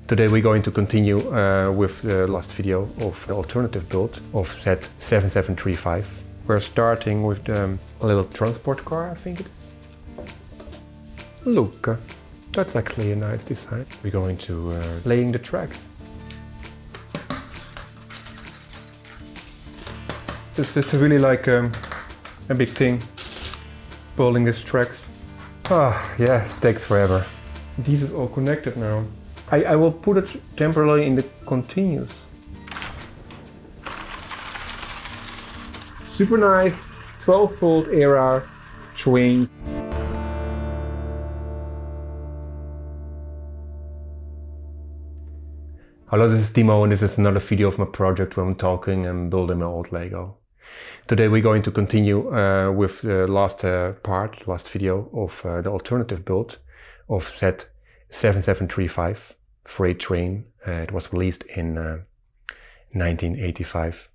Today we're going to continue with the last video of the alternative build of Z7735. We're starting with a little transport car, I think it is. Look, that's actually a nice design. We're going to laying the tracks. This is really like a big thing, building these tracks. Yeah, it takes forever. This is all connected now. I will put it temporarily in the continuous. Super nice 12-volt era trains. Hello, this is Timo and this is another video of my project where I'm talking and building my old Lego. Today we're going to continue with the last video of the alternative build of Z7735 freight train. It was released in 1985.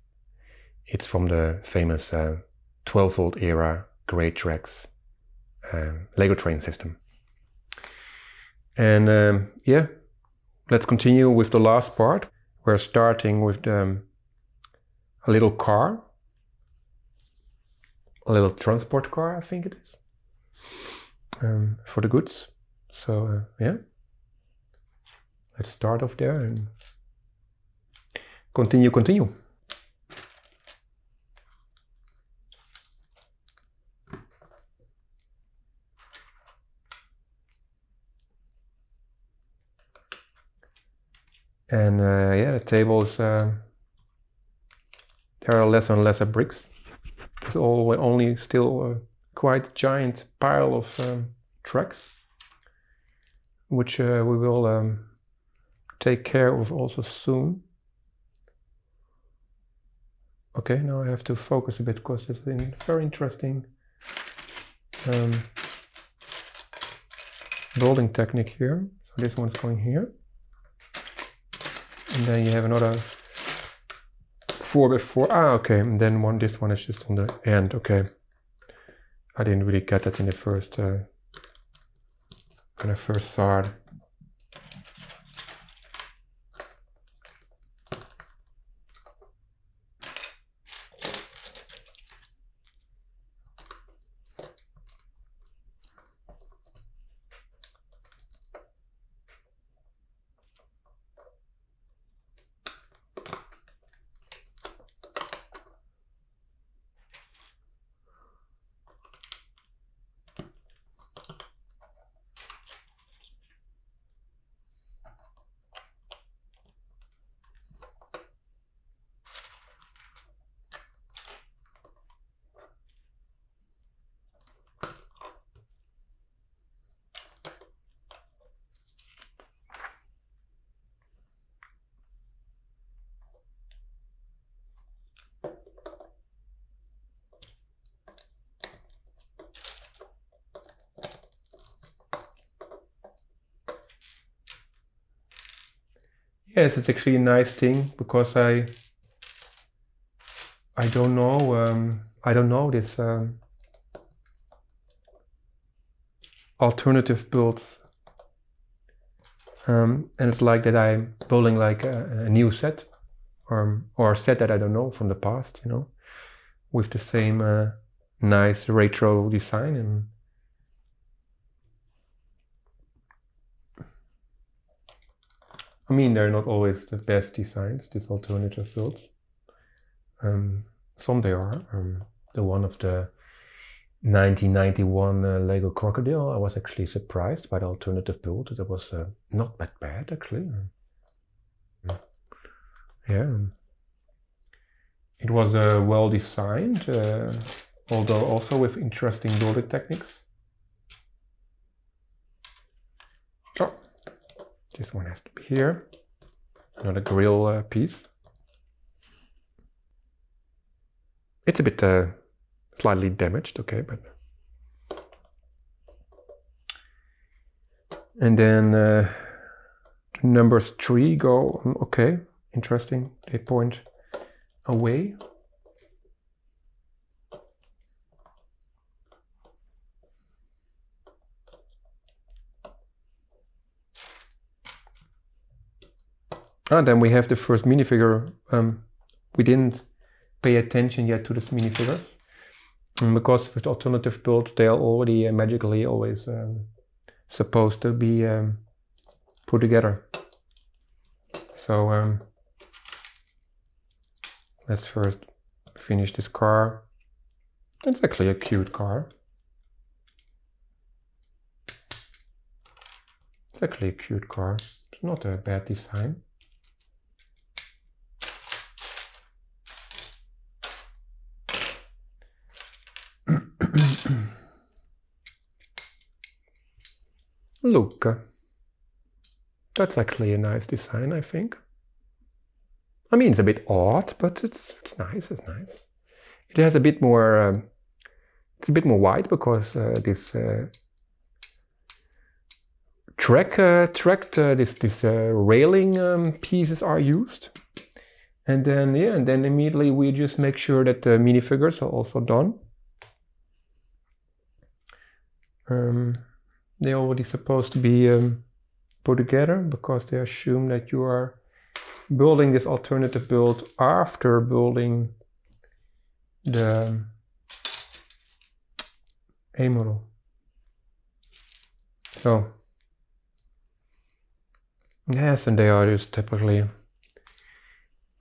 It's from the famous 12-volt era Great Tracks Lego train system. And yeah, let's continue with the last part. We're starting with a little car. A little transport car, I think it is, for the goods. So yeah, let's start off there and continue. And yeah, the tables, there are less and less bricks. It's only still a quite giant pile of tracks, which we will take care of also soon. Okay, now I have to focus a bit because it's a very interesting building technique here. So this one's going here, and then you have another 4x4. Okay, and then this one is just on the end. Okay, I didn't really get that in the first when I first saw it. Yes, it's actually a nice thing because I don't know this alternative builds, and it's like that I'm building like a new set or a set that I don't know from the past, you know, with the same nice retro design. And I mean, they're not always the best designs, these alternative builds. Some they are. The one of the 1991 Lego Crocodile, I was actually surprised by the alternative build. It was not that bad, actually. Yeah. It was well designed, although also with interesting building techniques. Oh. This one has to be here. Another grill piece. It's a bit slightly damaged, okay, but. And then numbers 3 go, okay, interesting. They point away. And then we have the first minifigure. We didn't pay attention yet to these minifigures. Because with alternative builds, they are already magically always supposed to be put together. So let's first finish this car. It's actually a cute car. It's actually a cute car. It's not a bad design. Look, that's actually a nice design, I think. I mean, it's a bit odd, but it's nice. It's nice. It has a bit more. It's a bit more wide because this this railing pieces are used, and then and then immediately we just make sure that the minifigures are also done. They're already supposed to be put together because they assume that you are building this alternative build after building the A model. So yes, and they are just typically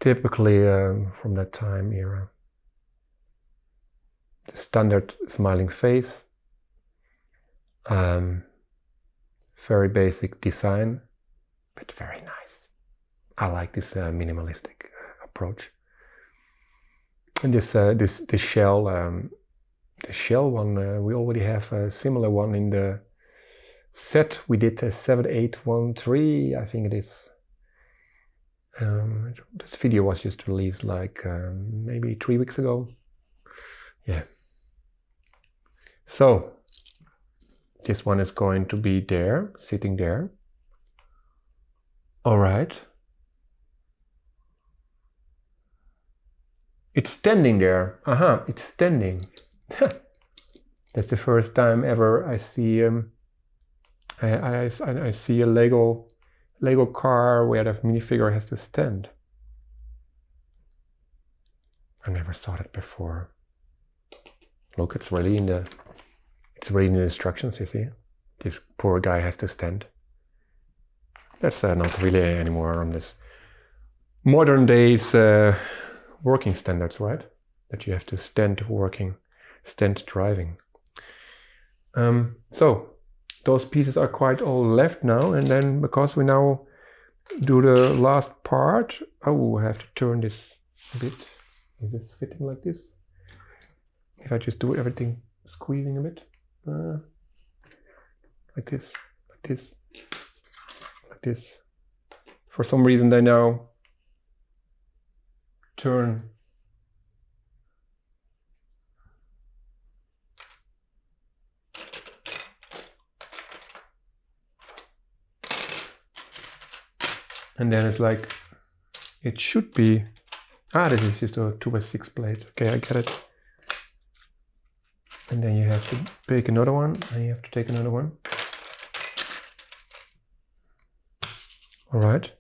from that time era. The standard smiling face. Very basic design, but very nice. I like this minimalistic approach. And this shell, the shell one, we already have a similar one in the set. We did a 7813, I think it is. This video was just released like maybe 3 weeks ago. Yeah. So this one is going to be there, sitting there. All right. It's standing there. It's standing. That's the first time ever I see I see a Lego car where the minifigure has to stand. I never saw that before. Look, it's really in the instructions, you see. This poor guy has to stand. That's not really anymore on this modern days working standards, right? That you have to stand working, stand driving. So those pieces are quite all left now, and then because we now do the last part, I have to turn this a bit. Is this fitting like this? If I just do everything squeezing a bit. Like this, like this, like this. For some reason they now turn. And then it's like, it should be, this is just a 2x6 plate. Okay, I get it. And then you have to take another one, and you have to take another one. All right.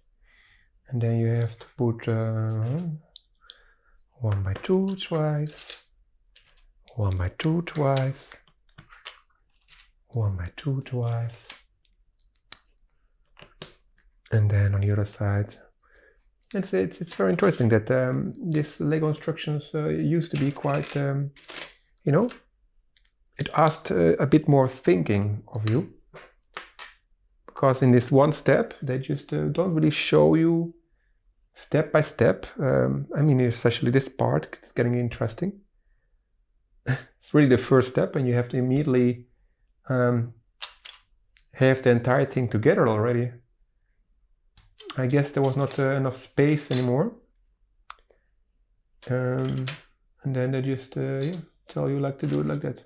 And then you have to put 1x2 twice, 1x2 twice, 1x2 twice. And then on the other side, it's very interesting that this Lego instructions used to be quite, you know, it asked a bit more thinking of you, because in this one step they just don't really show you step by step. I mean, especially this part, it's getting interesting. It's really the first step, and you have to immediately have the entire thing together already. I guess there was not enough space anymore, and then they just tell you like to do it like that.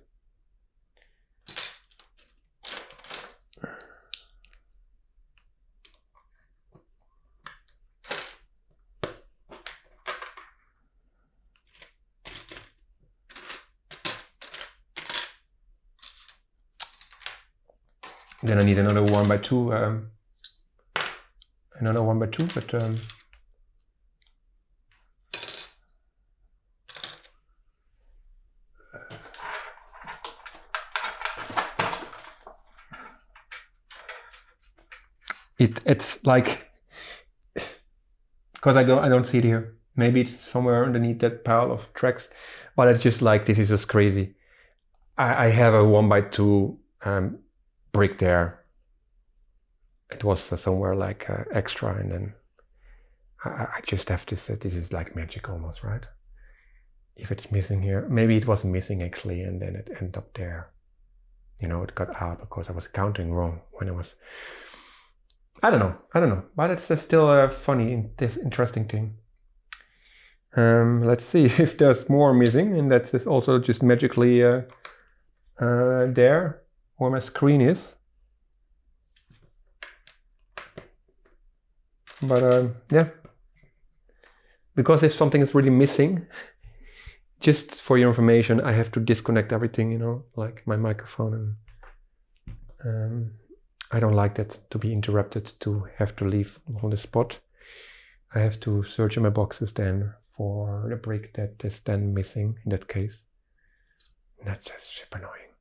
Then I need another 1x2 another 1x2, but it's like, because I don't see it here. Maybe it's somewhere underneath that pile of tracks, but it's just like, this is just crazy. I have a 1x2 brick there. It was somewhere like extra, and then I just have to say this is like magic almost, right? If it's missing here, maybe it wasn't missing actually, and then it ended up there. You know, it got out because I was counting wrong when I was. I don't know, but it's still a funny, interesting thing. Let's see if there's more missing, and that's also just magically there where my screen is. But yeah, because if something is really missing, just for your information, I have to disconnect everything, you know, like my microphone, and I don't like that to be interrupted, to have to leave on the spot. I have to search in my boxes then for the brick that is then missing in that case. That's just super annoying.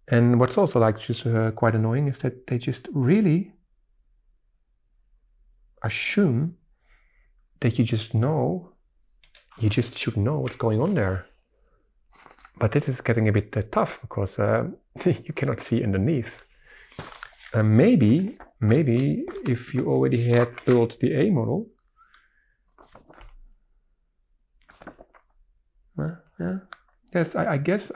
And what's also like just quite annoying is that they just really assume that you just should know what's going on there. But this is getting a bit tough because you cannot see underneath. Maybe if you already had built the A model, yeah, yes, I guess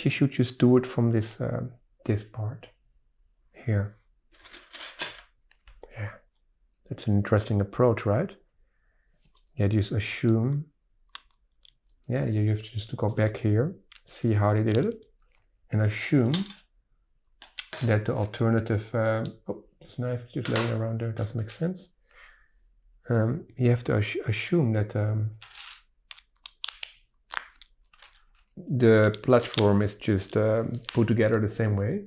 you should just do it from this this part here. Yeah, that's an interesting approach, right? Yeah, just assume. Yeah, you have just to go back here, see how they did it, and assume that the alternative, oh, this knife is just laying around there, doesn't make sense. You have to assume that the platform is just put together the same way,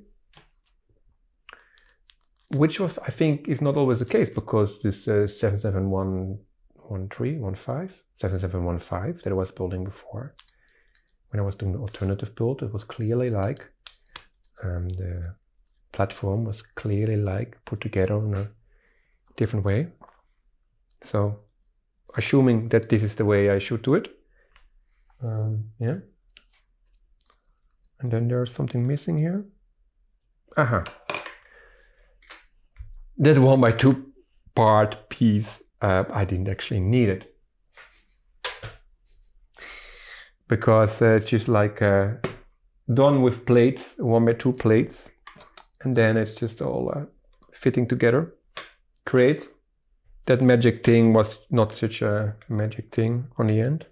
which was, I think, is not always the case, because this 7715 that I was building before, when I was doing the alternative build, it was clearly like the platform was clearly like put together in a different way. So assuming that this is the way I should do it, yeah. And then there's something missing here. That 1x2 part piece, I didn't actually need it, because it's just like done with plates, 1x2 plates, and then it's just all fitting together. Great. That magic thing was not such a magic thing on the end.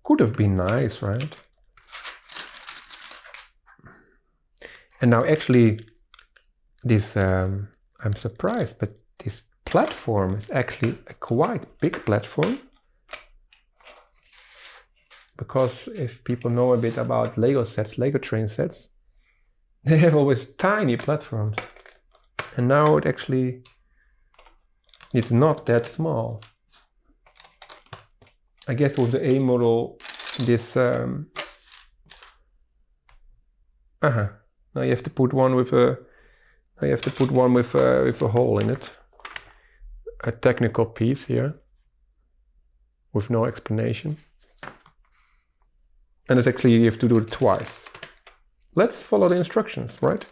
Could have been nice, right? And now actually this, I'm surprised, but this platform is actually a quite big platform. Because if people know a bit about Lego sets, Lego train sets, they have always tiny platforms. And now it actually is not that small. I guess with the A model, this now you have to put one with a with a hole in it. A technical piece here with no explanation. And it's actually, you have to do it twice. Let's follow the instructions, right?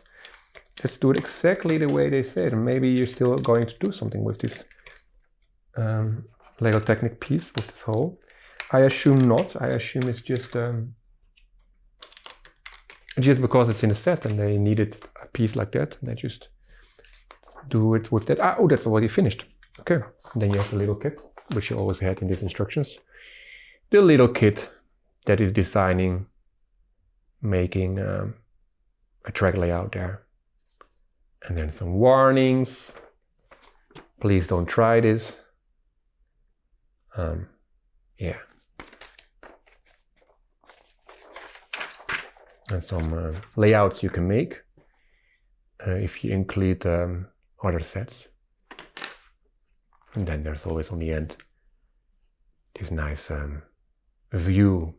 Let's do it exactly the way they said. And maybe you're still going to do something with this Lego Technic piece, with this hole. I assume not. I assume it's just because it's in the set and they needed a piece like that, and they just do it with that. Oh, that's already finished. Okay. And then you have the little kit, which you always had in these instructions. The little kit that is designing, making a track layout there. And then some warnings. Please don't try this. Yeah. And some layouts you can make. if you include other sets. And then there's always on the end this nice view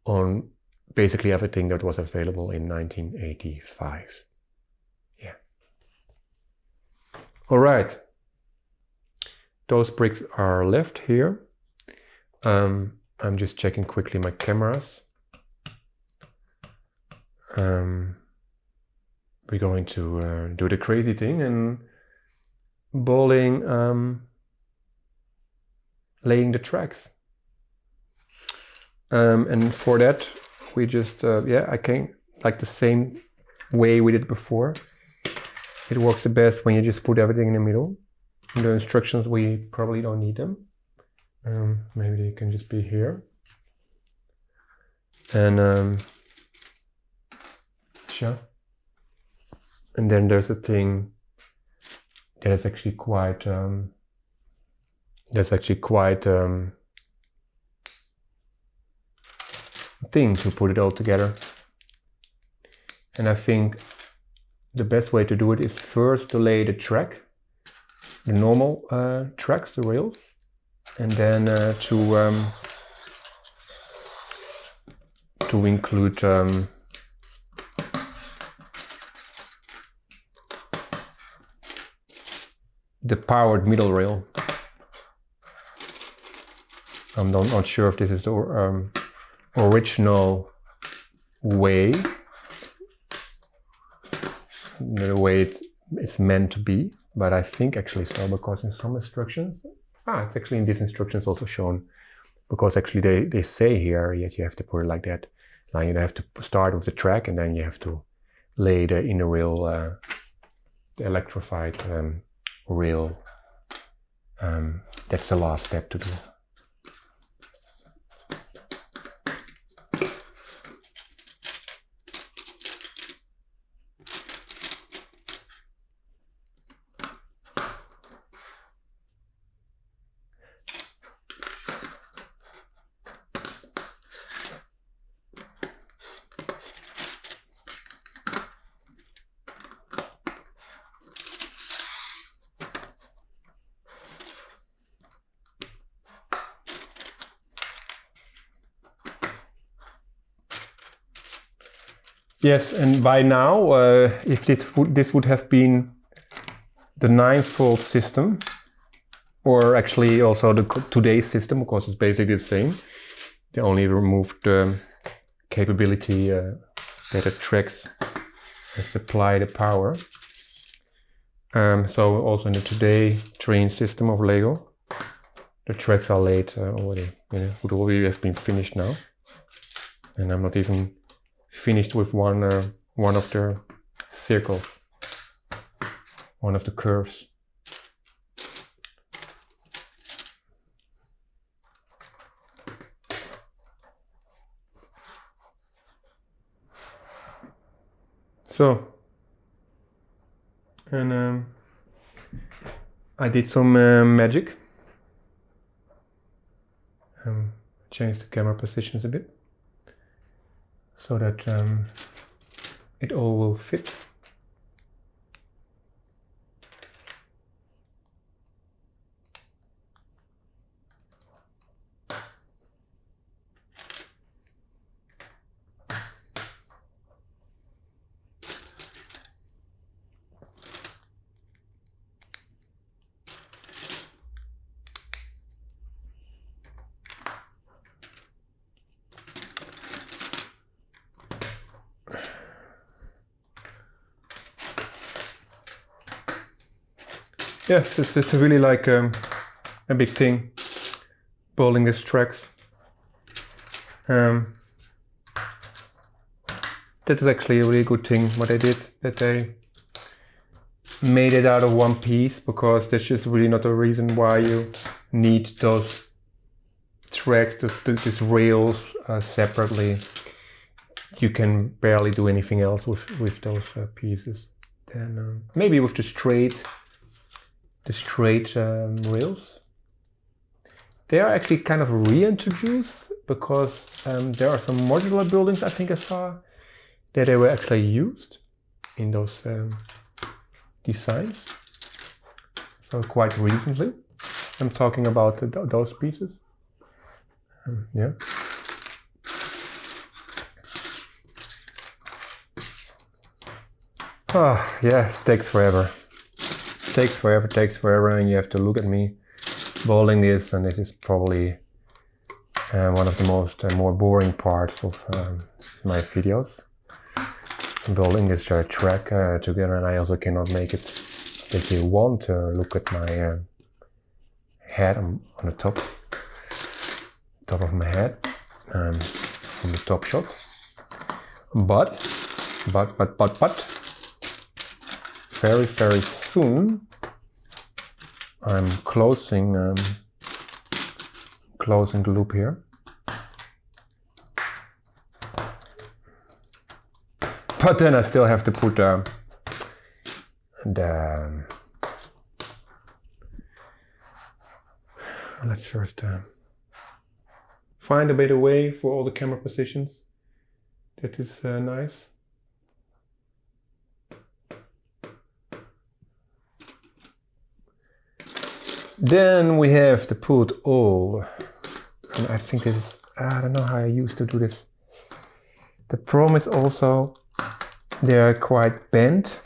on basically everything that was available in 1985. Yeah. All right. Those bricks are left here. I'm just checking quickly my cameras. We're going to do the crazy thing and bowling, laying the tracks. And for that, we just, I can, like the same way we did before. It works the best when you just put everything in the middle. The instructions, we probably don't need them. Maybe they can just be here. And sure. And then there's a thing that is actually quite thing to put it all together. And I think the best way to do it is first to lay the track, the normal tracks, the rails, and then to include the powered middle rail. I'm not sure if this is the original way, the way it's meant to be, but I think actually so, because in some instructions, it's actually in these instructions also shown, because actually they say here, yet you have to put it like that. Now you have to start with the track and then you have to lay the inner rail, the electrified rail. That's the last step to do. Yes, and by now, if this would have been the 9-volt system, or actually also the today's system, because it's basically the same. They only removed the capability that the tracks supply the power. So also in the today train system of Lego, the tracks are laid already. Would already have been finished now, and I'm not even finished with one of the circles, one of the curves. So, and I did some magic. Changed the camera positions a bit, so that it all will fit. Yes, it's really like a big thing, bowling these tracks. That is actually a really good thing what they did, that they made it out of one piece, because that's just really not a reason why you need those tracks, these rails separately. You can barely do anything else with those pieces. Then maybe with the straight rails. They are actually kind of reintroduced, because there are some modular buildings I think I saw that they were actually used. in those designs. So quite recently, I'm talking about those pieces. Yeah. Oh, yeah, it takes forever. Takes forever, and you have to look at me building this, and this is probably one of the most more boring parts of my videos. Building this track together, and I also cannot make it that you want to look at my head on the top of my head from the top shot. But very soon I'm closing the loop here. But then I still have to put let's first find a better way for all the camera positions. That is nice. Then we have to put all, and I think this is, I don't know how I used to do this. The problem is also they are quite bent.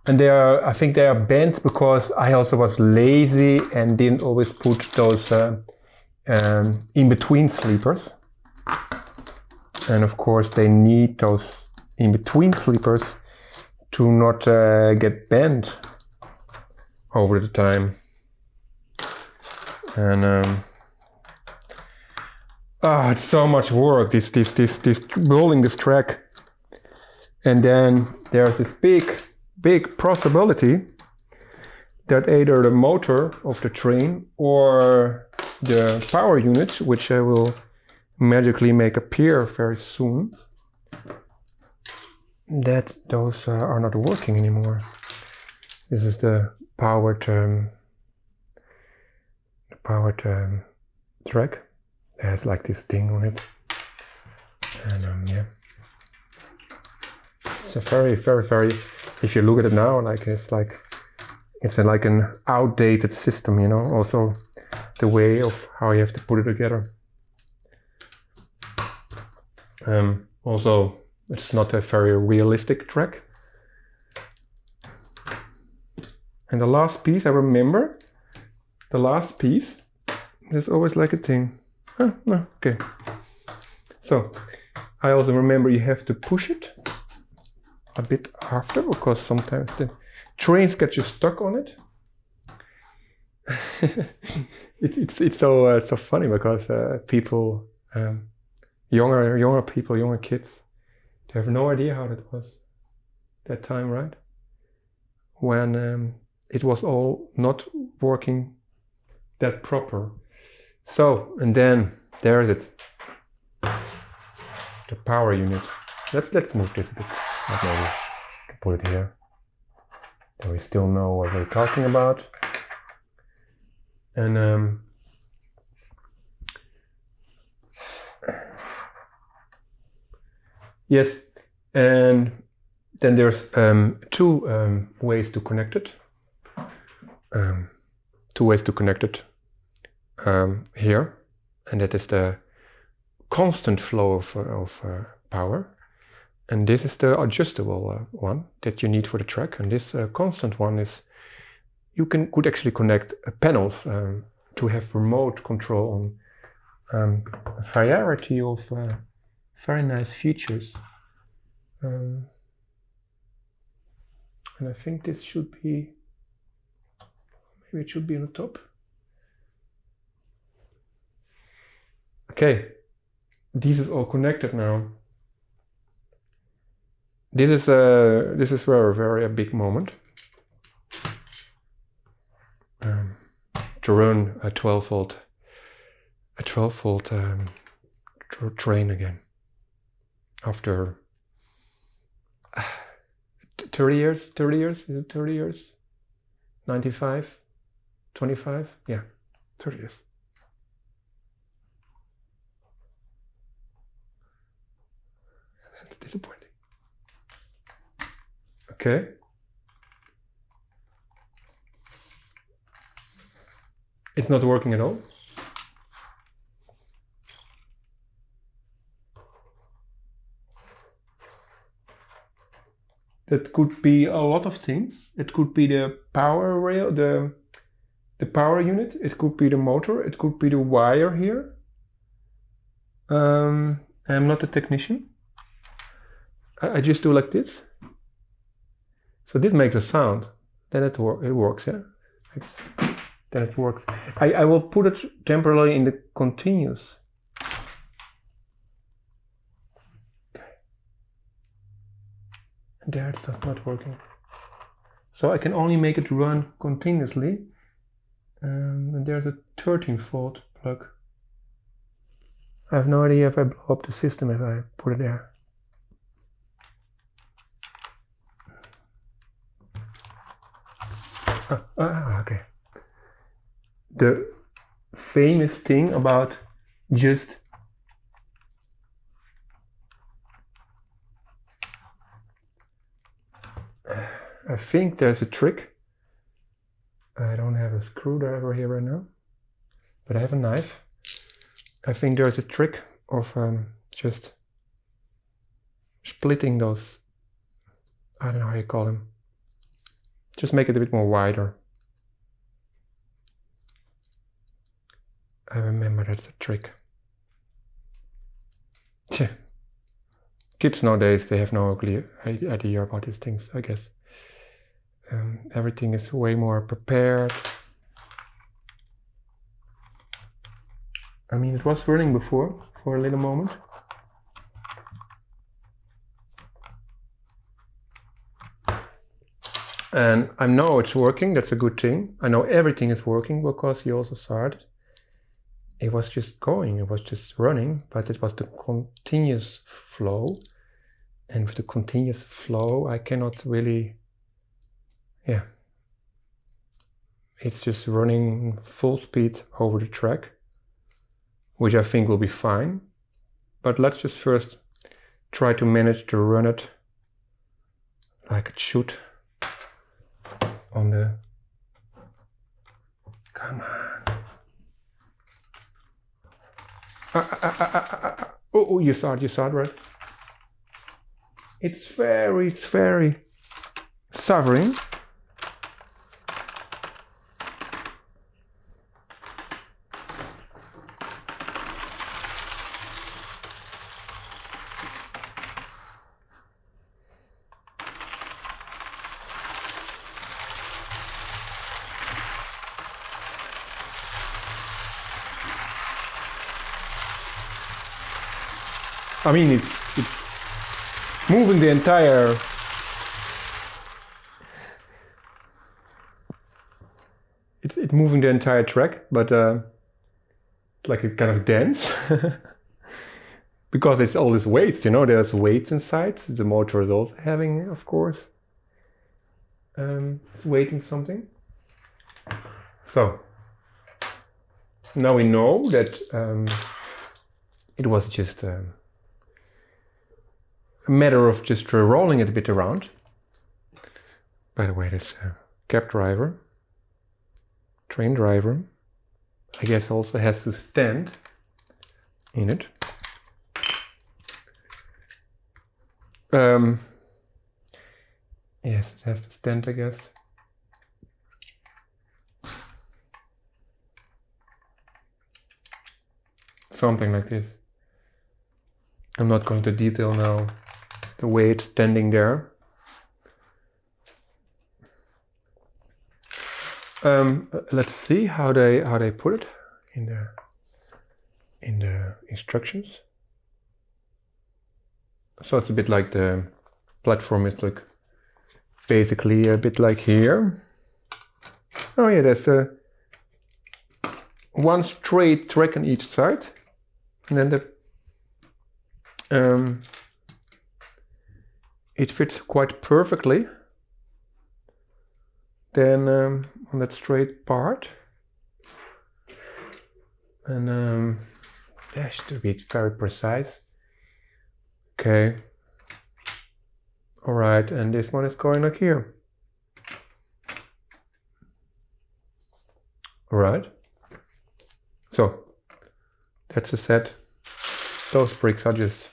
And I think they are bent because I also was lazy and didn't always put those in-between sleepers. And of course they need those in-between sleepers to not get bent over the time. And it's so much work, this building this track. And then there's this big possibility that either the motor of the train or the power unit, which I will magically make appear very soon, that those are not working anymore. This is the powered track. It has like this thing on it, and yeah, it's a very. If you look at it now, it's like an outdated system, you know. Also, the way of how you have to put it together. Also, it's not a very realistic track. And the last piece, I remember, there's always like a thing. Oh, no, okay. So, I also remember you have to push it a bit after, because sometimes the trains get you stuck on it. It's so funny because people, younger kids, they have no idea how that was that time, right? When it was all not working that proper. So, and then there is it, the power unit. Let's move this a bit. Maybe I can put it here. Then we still know what we're talking about. And yes, and then there's two ways to connect it. Here, and that is the constant flow of power. And this is the adjustable one that you need for the track. And this constant one is, you could actually connect panels to have remote control on a variety of very nice features. And I think this should be, maybe it should be on the top. Okay, this is all connected now. This is very a big moment to run a 12-volt train again after 30 years, 30 years, is it 30 years? 95, 25, yeah, 30 years. That's disappointing. Okay. It's not working at all. That could be a lot of things. It could be the power rail, the power unit. It could be the motor. It could be the wire here. I'm not a technician. I just do like this. So this makes a sound. Then it works, yeah? Then it works. I will put it temporarily in the continuous. Okay. And there it's not working. So I can only make it run continuously. And there's a 13-volt plug. I have no idea if I blow up the system if I put it there. Okay. The famous thing about just I think there's a trick. I don't have a screwdriver here right now, but I have a knife. I think there's a trick of just splitting those, I don't know how you call them. Just make it a bit more wider. I remember that's a trick. Tch. Kids nowadays, they have no clear idea about these things, I guess. Everything is way more prepared. I mean, it was running before, for a little moment. And I know it's working, that's a good thing. I know everything is working because you also saw it. It was just going, it was just running, but it was the continuous flow. And with the continuous flow, I cannot really, yeah. It's just running full speed over the track, which I think will be fine. But let's just first try to manage to run it like it should. On the, come on. Oh, you saw it, right? It's very suffering. I mean, it's moving the entire. It's moving the entire track, but it's like a kind of dance because it's all these weights. You know, there's weights inside. The motor is also having, of course, it's weighting something. So now we know that it was just. A matter of just rolling it a bit around. By the way, this cab driver, train driver, I guess also has to stand in it. Yes, it has to stand, I guess. Something like this. I'm not going to detail now the way it's standing there. Let's see how they put it in the instructions. So it's a bit like the platform is like basically a bit like here. Oh yeah, there's one straight track on each side, and then the it fits quite perfectly then on that straight part. And yeah, to be very precise. Okay. All right, and this one is going like here. All right. So that's a set. Those bricks are just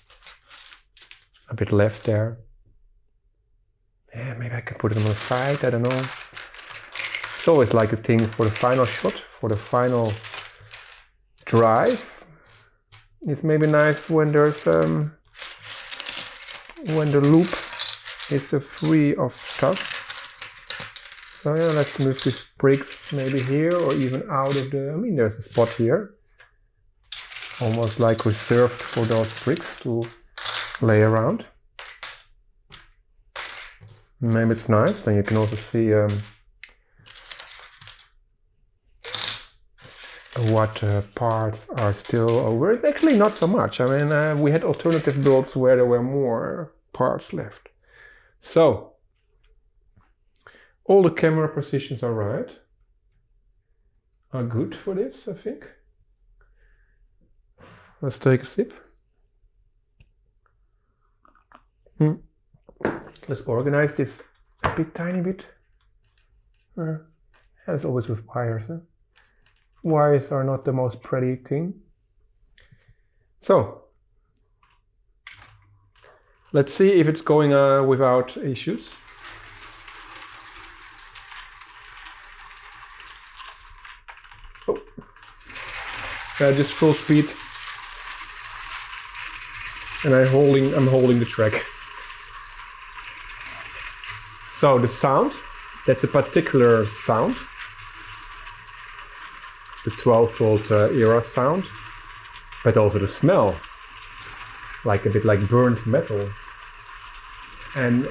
a bit left there. Yeah, maybe I can put them on the side, I don't know. It's always like a thing for the final shot, for the final drive. It's maybe nice when there's when the loop is free of stuff. So yeah, let's move these bricks maybe here or even out of the, I mean, there's a spot here. Almost like reserved for those bricks to lay around. Maybe it's nice, then you can also see what parts are still over. It's actually not so much. I mean, we had alternative builds where there were more parts left. So, all the camera positions are right. Are good for this, I think. Let's take a sip. Let's organize this a bit, tiny bit. As always with wires. Huh? Wires are not the most pretty thing. So, let's see if it's going without issues. Oh, just full speed, and I'm holding the track. So the sound, that's a particular sound. The 12-volt era sound, but also the smell, like a bit like burnt metal. And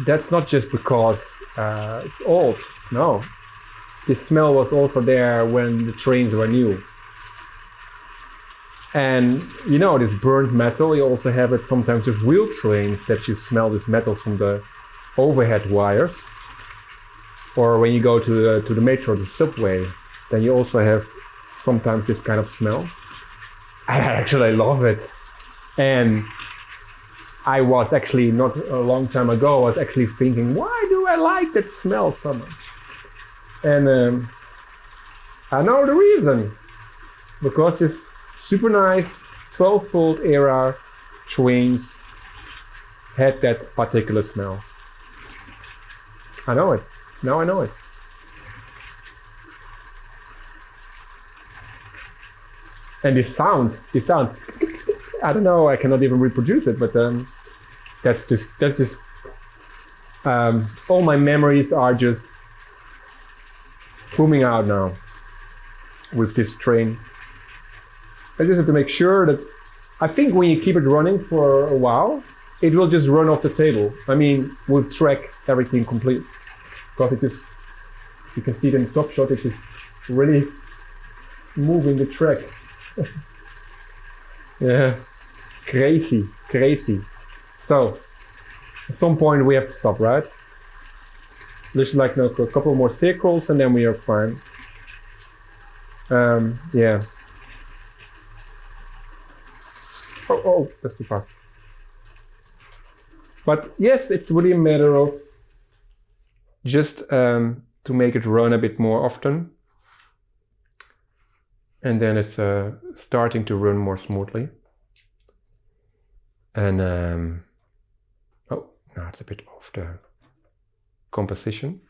that's not just because it's old, no. This smell was also there when the trains were new. And you know, this burnt metal, you also have it sometimes with wheel trains, that you smell this metal from the overhead wires. Or when you go to the metro, the subway, then you also have sometimes this kind of smell. I actually love it. And I was actually, not a long time ago, I was actually thinking, why do I like that smell so much? And I know the reason. Because it's super nice 12-volt era trains had that particular smell. I know it. Now I know it. And this sound, I don't know, I cannot even reproduce it, but that's just all my memories are just booming out now with this train. I just have to make sure that, I think when you keep it running for a while, it will just run off the table. I mean, we'll track everything complete. Because it just, you can see it in the top shot, it's just really moving the track. Yeah, crazy. So, at some point we have to stop, right? There's like a couple more circles and then we are fine. Yeah. Oh, that's too fast. But yes, it's really a matter of just to make it run a bit more often. And then it's starting to run more smoothly. And oh, now it's a bit off the composition.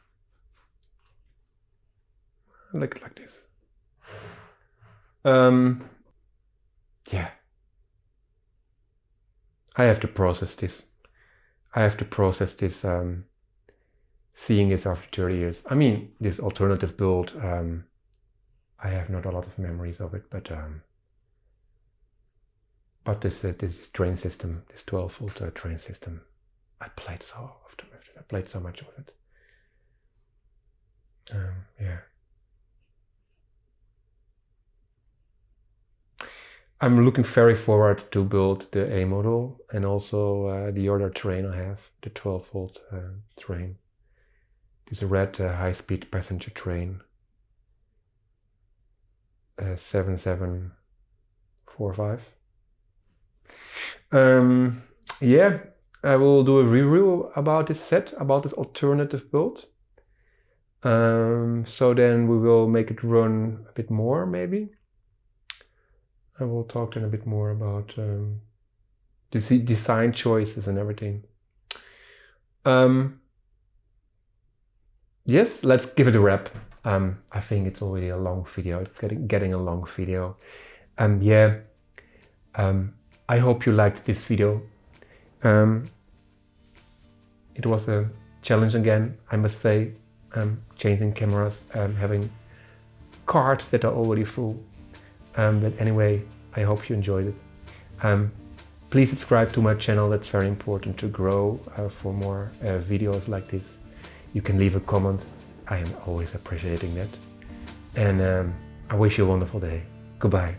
Like this. Yeah. I have to process this. Seeing this after 30 years. I mean, this alternative build, I have not a lot of memories of it, but this train system, this 12-volt train system, I played so often with it. I played so much with it. Yeah. I'm looking very forward to build the A model and also the other train I have, the 12-volt train. It's a red high-speed passenger train, 7745. Yeah, I will do a review about this set, about this alternative build. So then we will make it run a bit more, maybe. I will talk then a bit more about the design choices and everything. Yes, let's give it a wrap. I think it's already a long video. It's getting a long video. Yeah. I hope you liked this video. It was a challenge again, I must say. Changing cameras, having cards that are already full. But anyway, I hope you enjoyed it. Please subscribe to my channel. That's very important to grow for more videos like this. You can leave a comment. I am always appreciating that. And I wish you a wonderful day. Goodbye.